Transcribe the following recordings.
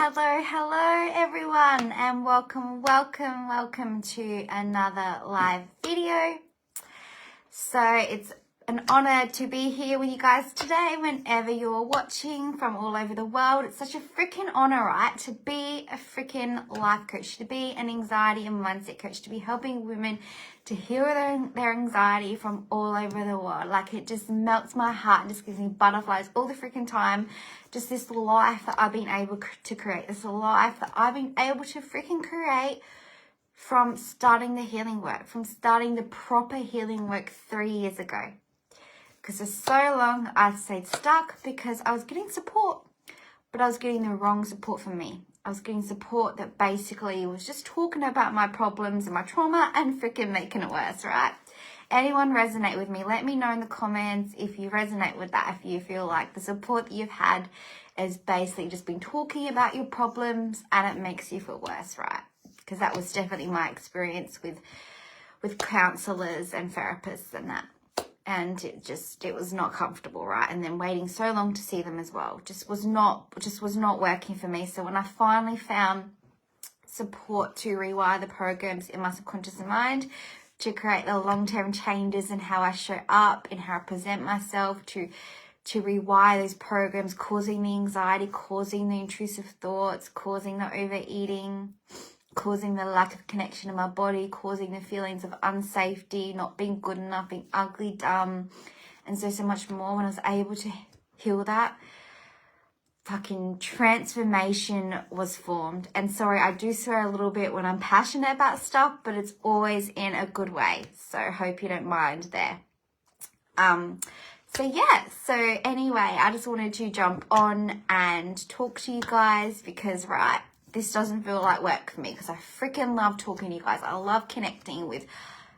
Hello everyone, and welcome to another live video. So it's an honor to be here with you guys today whenever you're watching from all over the world. It's such a freaking honor, right? To be a freaking life coach, to be an anxiety and mindset coach, to be helping women to heal their anxiety from all over the world. Like, it just melts my heart and just gives me butterflies all the freaking time. Just this life that I've been able to create, this life that I've been able to freaking create from starting the healing work, from starting the proper healing work 3 years ago. Because for so long I stayed stuck because I was getting support, but I was getting the wrong support for me. I was getting support that basically was just talking about my problems and my trauma and freaking making it worse, right? Anyone resonate with me? Let me know in the comments if you resonate with that, if you feel like the support that you've had is basically just been talking about your problems and it makes you feel worse, right? Because that was definitely my experience with counselors and therapists and that. And it was not comfortable, right? And then waiting so long to see them as well just was not working for me. So when I finally found support to rewire the programs in my subconscious mind, to create the long-term changes in how I show up, in how I present myself, to rewire those programs causing the anxiety, causing the intrusive thoughts, causing the overeating, causing the lack of connection in my body, causing the feelings of unsafety, not being good enough, being ugly, dumb, and so much more. When I was able to heal that, fucking transformation was formed. And sorry, I do swear a little bit when I'm passionate about stuff, but it's always in a good way. So I hope you don't mind there. So anyway, I just wanted to jump on and talk to you guys because, right, this doesn't feel like work for me because I freaking love talking to you guys. I love connecting with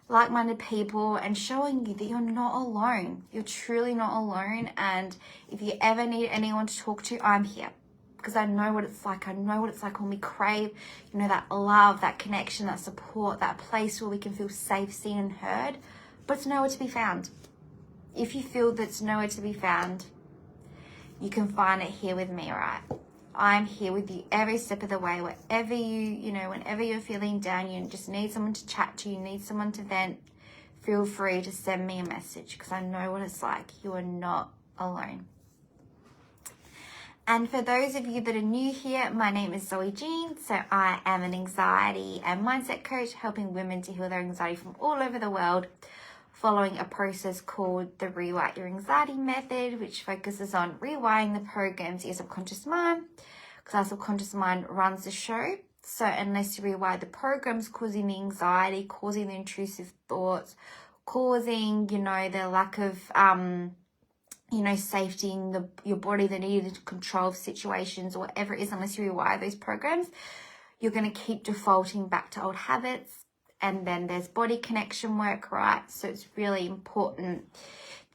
like-minded people and showing you that you're not alone. You're truly not alone. And if you ever need anyone to talk to, I'm here because I know what it's like. I know what it's like when we crave, that love, that connection, that support, that place where we can feel safe, seen and heard, but it's nowhere to be found. If you feel that's nowhere to be found, you can find it here with me, right? I'm here with you every step of the way. Wherever whenever you're feeling down, you just need someone to chat to, you need someone to vent, feel free to send me a message because I know what it's like. You are not alone. And for those of you that are new here, my name is Zoe Jean. So I am an anxiety and mindset coach helping women to heal their anxiety from all over the world, following a process called the Rewrite Your Anxiety method, which focuses on rewiring the programs in your subconscious mind, because our subconscious mind runs the show. So unless you rewire the programs causing the anxiety, causing the intrusive thoughts, causing, the lack of, safety in your body, the need to control situations or whatever it is, unless you rewire those programs, you're going to keep defaulting back to old habits. And then there's body connection work, right? So it's really important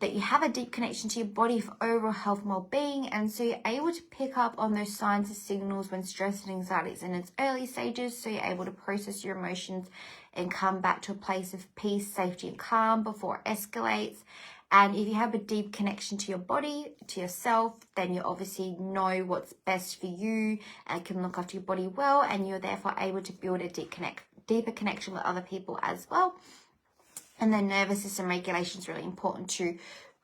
that you have a deep connection to your body for overall health and well-being. And so you're able to pick up on those signs and signals when stress and anxiety is in its early stages. So you're able to process your emotions and come back to a place of peace, safety, and calm before it escalates. And if you have a deep connection to your body, to yourself, then you obviously know what's best for you and can look after your body well. And you're therefore able to build a deeper connection with other people as well. And then nervous system regulation is really important to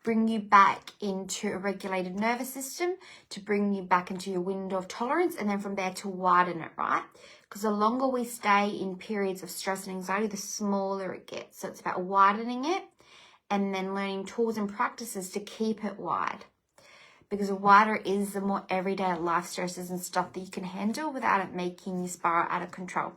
bring you back into a regulated nervous system, to bring you back into your window of tolerance, and then from there to widen it, right? Because the longer we stay in periods of stress and anxiety, the smaller it gets. So it's about widening it and then learning tools and practices to keep it wide. Because the wider it is, the more everyday life stresses and stuff that you can handle without it making you spiral out of control.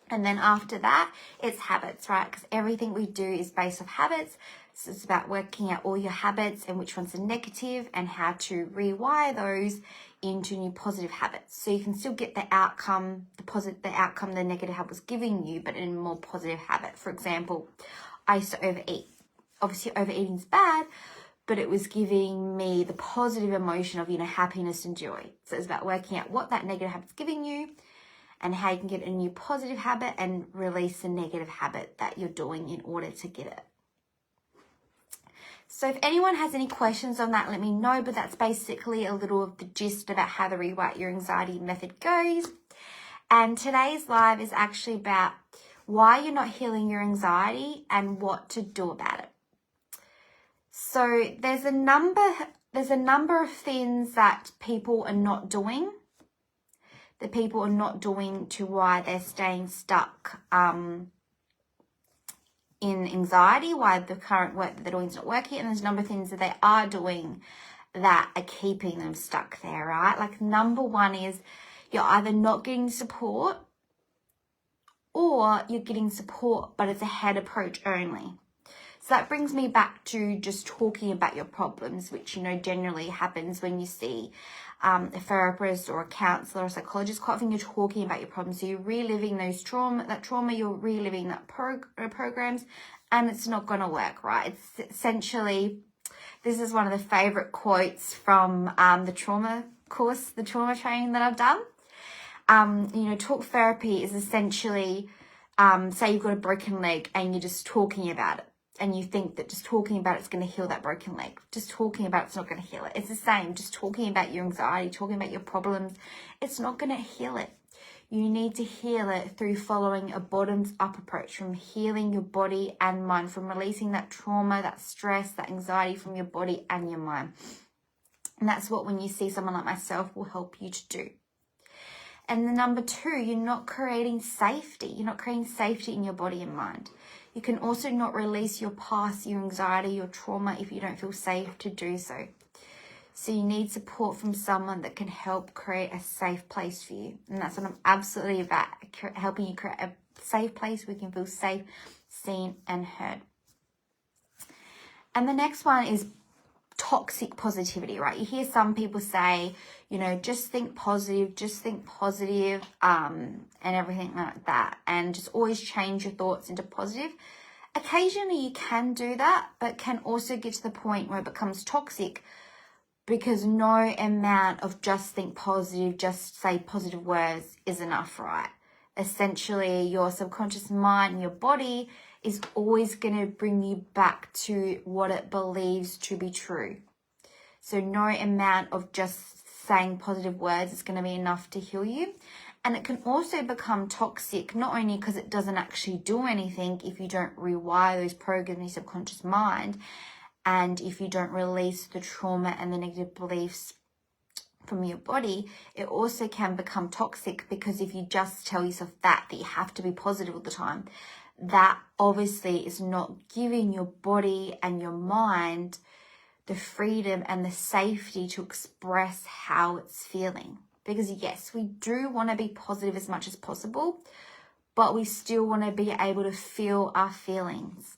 And then after that, it's habits, right? Because everything we do is based off habits. So it's about working out all your habits and which ones are negative and how to rewire those into new positive habits. So you can still get the outcome, the negative habit was giving you, but in a more positive habit. For example, I used to overeat. Obviously, overeating is bad, but it was giving me the positive emotion of, happiness and joy. So it's about working out what that negative habit's giving you, and how you can get a new positive habit and release the negative habit that you're doing in order to get it. So if anyone has any questions on that, let me know. But that's basically a little of the gist about how the Rewrite Your Anxiety method goes. And today's live is actually about why you're not healing your anxiety and what to do about it. So there's a number of things that people are not doing. That people are not doing to why they're staying stuck in anxiety, why the current work that they're doing is not working, and there's a number of things that they are doing that are keeping them stuck there, right? Like number one is you're either not getting support or you're getting support, but it's a head approach only. So that brings me back to just talking about your problems, which, you know, generally happens when you see a therapist or a counselor or a psychologist. Quite often you're talking about your problems. So you're reliving that trauma, you're reliving that programs, and it's not going to work, right? It's essentially, this is one of the favorite quotes from the trauma course, the trauma training that I've done. You know, talk therapy is essentially, say you've got a broken leg and you're just talking about it. And you think that just talking about it's going to heal that broken leg. Just talking about it's not going to heal it. It's the same. Just talking about your anxiety, talking about your problems, it's not going to heal it. You need to heal it through following a bottoms-up approach, from healing your body and mind, from releasing that trauma, that stress, that anxiety from your body and your mind. And that's what, when you see someone like myself, will help you to do. And the number two, you're not creating safety. You're not creating safety in your body and mind. You can also not release your past, your anxiety, your trauma if you don't feel safe to do so. So you need support from someone that can help create a safe place for you. And that's what I'm absolutely about, helping you create a safe place where you can feel safe, seen, and heard. And the next one is toxic positivity, right? You hear some people say, you know, just think positive, and everything like that, and just always change your thoughts into positive. Occasionally you can do that, but can also get to the point where it becomes toxic, because no amount of just think positive, just say positive words is enough, right? Essentially, your subconscious mind and your body is always going to bring you back to what it believes to be true. So no amount of just saying positive words is going to be enough to heal you. And it can also become toxic, not only because it doesn't actually do anything if you don't rewire those programs in your subconscious mind, and if you don't release the trauma and the negative beliefs from your body, it also can become toxic, because if you just tell yourself that you have to be positive all the time, that obviously is not giving your body and your mind the freedom and the safety to express how it's feeling. Because yes, we do want to be positive as much as possible, but we still want to be able to feel our feelings.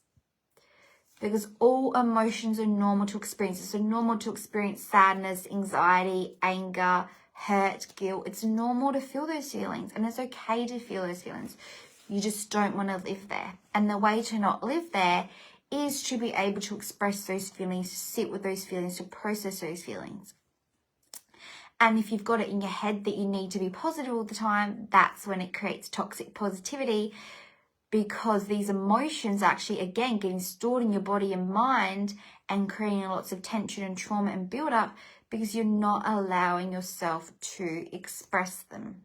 Because all emotions are normal to experience. It's normal to experience sadness, anxiety, anger, hurt, guilt. It's normal to feel those feelings, and it's okay to feel those feelings. You just don't want to live there. And the way to not live there is to be able to express those feelings, to sit with those feelings, to process those feelings. And if you've got it in your head that you need to be positive all the time, that's when it creates toxic positivity, because these emotions actually, again, getting stored in your body and mind and creating lots of tension and trauma and build up, because you're not allowing yourself to express them.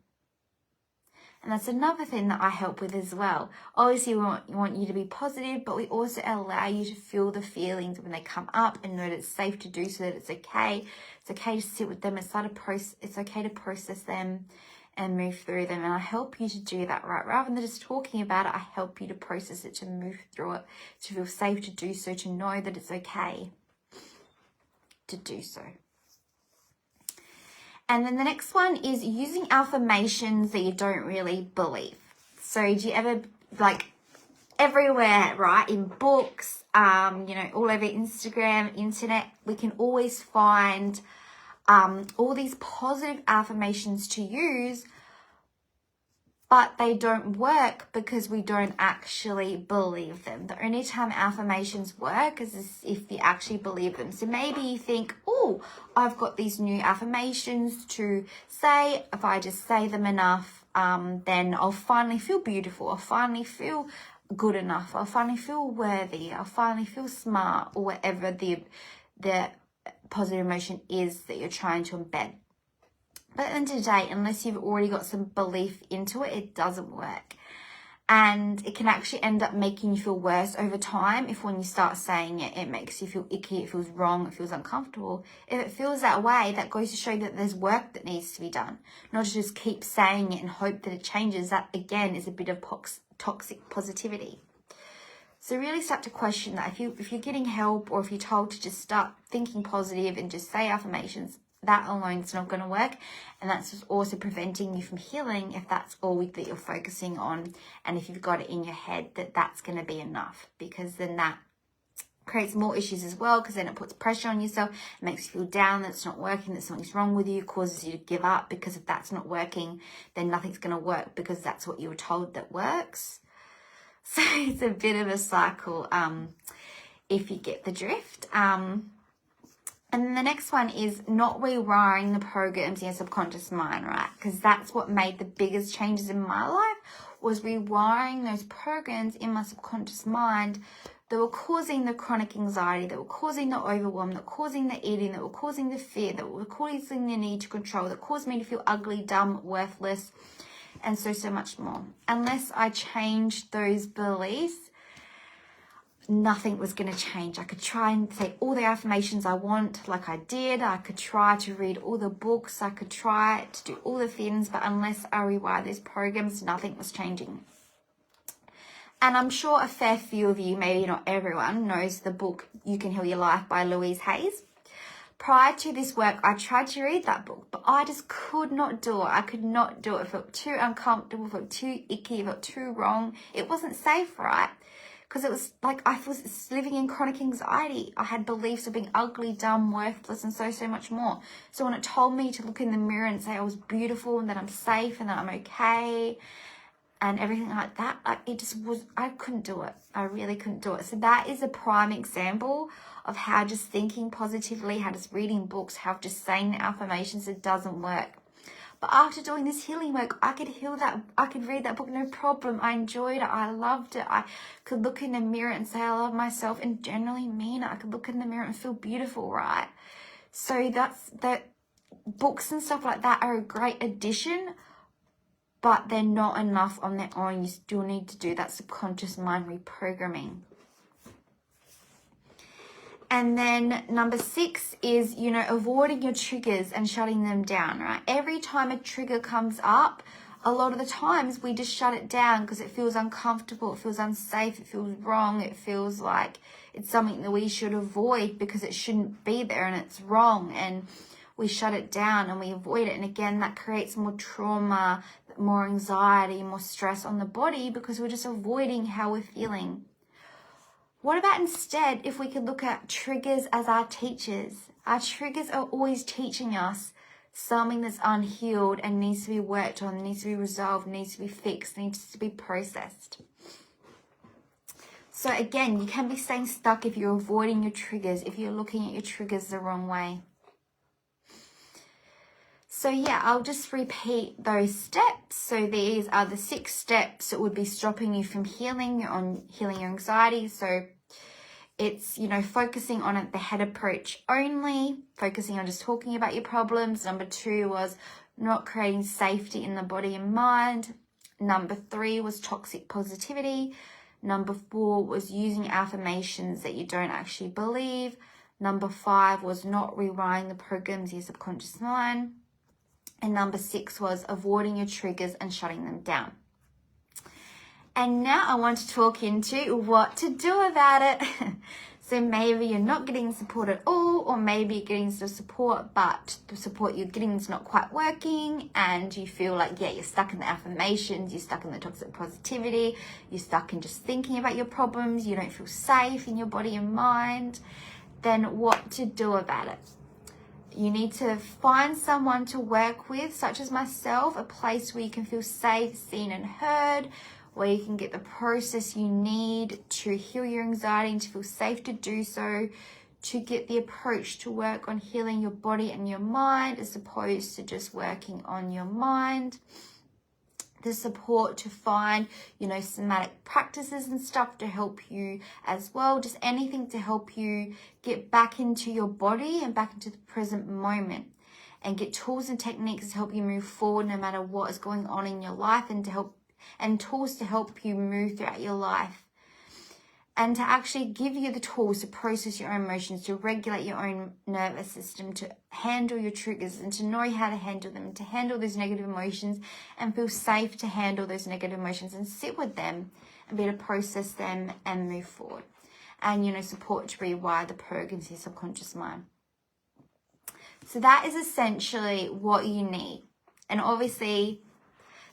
And that's another thing that I help with as well. Obviously, we want you to be positive, but we also allow you to feel the feelings when they come up, and know that it's safe to do so, that it's okay. It's okay to sit with them. It's okay to process them and move through them. And I help you to do that, right? Rather than just talking about it, I help you to process it, to move through it, to feel safe to do so, to know that it's okay to do so. And then the next one is using affirmations that you don't really believe. So do you ever, like, everywhere, right? In books, you know, all over Instagram, internet, we can always find all these positive affirmations to use, but they don't work because we don't actually believe them. The only time affirmations work is if you actually believe them. So maybe you think, oh, I've got these new affirmations to say. If I just say them enough, then I'll finally feel beautiful. I'll finally feel good enough. I'll finally feel worthy. I'll finally feel smart, or whatever the positive emotion is that you're trying to embed. But at the end of the day, unless you've already got some belief into it, it doesn't work. And it can actually end up making you feel worse over time if when you start saying it, it makes you feel icky, it feels wrong, it feels uncomfortable. If it feels that way, that goes to show that there's work that needs to be done. Not to just keep saying it and hope that it changes. That, again, is a bit of toxic positivity. So really start to question that. If you're getting help, or if you're told to just start thinking positive and just say affirmations, that alone is not going to work. And that's also preventing you from healing if that's all that you're focusing on. And if you've got it in your head that that's going to be enough, because then that creates more issues as well, because then it puts pressure on yourself. It makes you feel down that it's not working, that something's wrong with you, causes you to give up, because if that's not working, then nothing's going to work, because that's what you were told that works. So it's a bit of a cycle, if you get the drift. And then the next one is not rewiring the programs in your subconscious mind, right? Because that's what made the biggest changes in my life, was rewiring those programs in my subconscious mind that were causing the chronic anxiety, that were causing the overwhelm, that were causing the eating, that were causing the fear, that were causing the need to control, that caused me to feel ugly, dumb, worthless, and so much more. Unless I changed those beliefs, nothing was going to change. I could try and say all the affirmations I want, like I did. I could try to read all the books. I could try to do all the things, but unless I rewire these programs, nothing was changing. And I'm sure a fair few of you, maybe not everyone, knows the book You Can Heal Your Life by Louise Hayes. Prior to this work, I tried to read that book, but I just could not do it. I could not do it. It felt too uncomfortable, it felt too icky, it felt too wrong. It wasn't safe, right? Because it was like I was living in chronic anxiety. I had beliefs of being ugly, dumb, worthless, and so much more. So when it told me to look in the mirror and say I was beautiful and that I'm safe and that I'm okay and everything like that, it just was, I couldn't do it. I really couldn't do it. So that is a prime example of how just thinking positively, how just reading books, how just saying the affirmations, it doesn't work. But after doing this healing work, I could heal that. I could read that book, no problem. I enjoyed it. I loved it. I could look in the mirror and say I love myself and generally mean it. I could look in the mirror and feel beautiful, right? So that books and stuff like that are a great addition, but they're not enough on their own. You still need to do that subconscious mind reprogramming. And then number 6 is, avoiding your triggers and shutting them down, right? Every time a trigger comes up, a lot of the times we just shut it down because it feels uncomfortable, it feels unsafe, it feels wrong, it feels like it's something that we should avoid because it shouldn't be there and it's wrong. And we shut it down and we avoid it. And again, that creates more trauma, more anxiety, more stress on the body because we're just avoiding how we're feeling. What about instead if we could look at triggers as our teachers? Our triggers are always teaching us something that's unhealed and needs to be worked on, needs to be resolved, needs to be fixed, needs to be processed. So again, you can be staying stuck if you're avoiding your triggers, if you're looking at your triggers the wrong way. So yeah, I'll just repeat those steps. So these are the 6 steps that would be stopping you from healing your anxiety. So it's, focusing on the head approach only, focusing on just talking about your problems. Number 2 was not creating safety in the body and mind. Number 3 was toxic positivity. Number 4 was using affirmations that you don't actually believe. Number 5 was not rewiring the programs in your subconscious mind. And number 6 was avoiding your triggers and shutting them down. And now I want to talk into what to do about it. So maybe you're not getting support at all, or maybe you're getting some support, but the support you're getting is not quite working, and you feel like, you're stuck in the affirmations, you're stuck in the toxic positivity, you're stuck in just thinking about your problems, you don't feel safe in your body and mind. Then what to do about it? You need to find someone to work with, such as myself, a place where you can feel safe, seen and heard, where you can get the process you need to heal your anxiety and to feel safe to do so, to get the approach to work on healing your body and your mind as opposed to just working on your mind. the support to find, you know, somatic practices and stuff to help you as well. Just anything to help you get back into your body and back into the present moment, and get tools and techniques to help you move forward no matter what is going on in your life, and tools to help you move throughout your life, and to actually give you the tools to process your own emotions, to regulate your own nervous system, to handle your triggers and to know how to handle them, to handle those negative emotions and feel safe to handle those negative emotions and sit with them and be able to process them and move forward. And, you know, support to rewire the program into your subconscious mind. So that is essentially what you need. And obviously,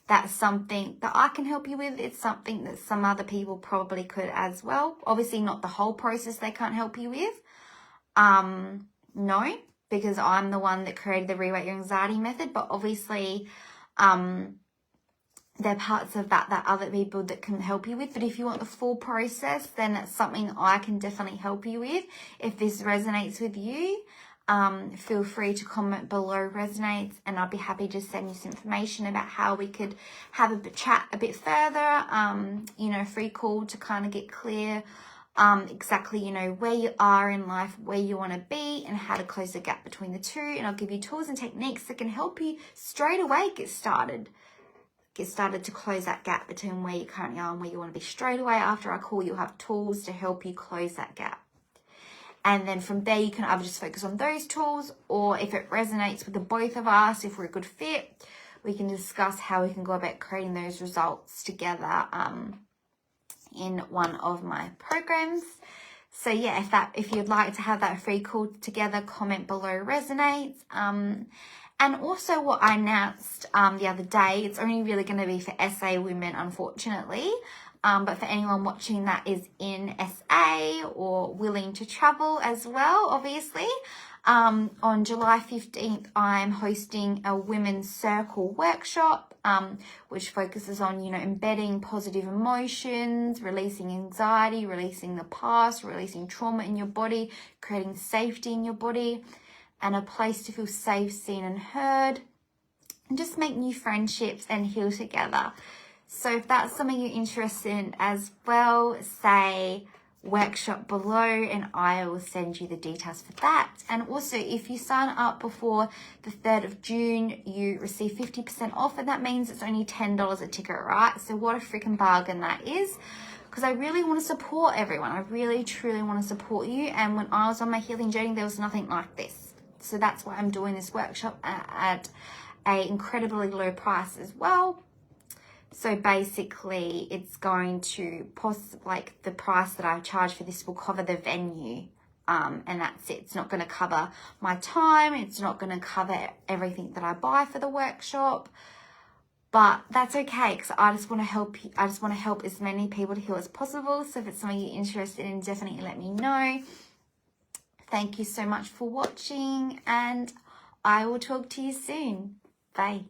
that's something that I can help you with. It's something that some other people probably could as well. Obviously, not the whole process they can't help you with. No, because I'm the one that created the Rewrite Your Anxiety method. But obviously, there are parts of that other people that can help you with. But if you want the full process, then that's something I can definitely help you with. If this resonates with you, feel free to comment below resonates, and I'll be happy to send you some information about how we could have a chat a bit further, you know, free call to kind of get clear exactly, you know, where you are in life, where you want to be, and how to close the gap between the two. And I'll give you tools and techniques that can help you straight away get started to close that gap between where you currently are and where you want to be. Straight away after I call, you'll have tools to help you close that gap. And then from there, you can either just focus on those tools, or if it resonates with the both of us, if we're a good fit, we can discuss how we can go about creating those results together in one of my programs. So yeah, if you'd like to have that free call together, comment below resonates. And also what I announced the other day, it's only really going to be for SA women, unfortunately. But for anyone watching that is in SA or willing to travel as well, obviously, on July 15th, I'm hosting a Women's Circle workshop, which focuses on, you know, embedding positive emotions, releasing anxiety, releasing the past, releasing trauma in your body, creating safety in your body, and a place to feel safe, seen and heard, and just make new friendships and heal together. So if that's something you're interested in as well, say workshop below and I will send you the details for that. And also, if you sign up before the 3rd of June, you receive 50% off, and that means it's only $10 a ticket, right? So what a freaking bargain that is, because I really want to support everyone. I really, truly want to support you. And when I was on my healing journey, there was nothing like this. So that's why I'm doing this workshop at an incredibly low price as well. So basically, it's going to like the price that I charge for this will cover the venue, and that's it. It's not going to cover my time. It's not going to cover everything that I buy for the workshop, but that's okay, because I just want to help you. I just want to help as many people to heal as possible. So if it's something you're interested in, definitely let me know. Thank you so much for watching, and I will talk to you soon. Bye.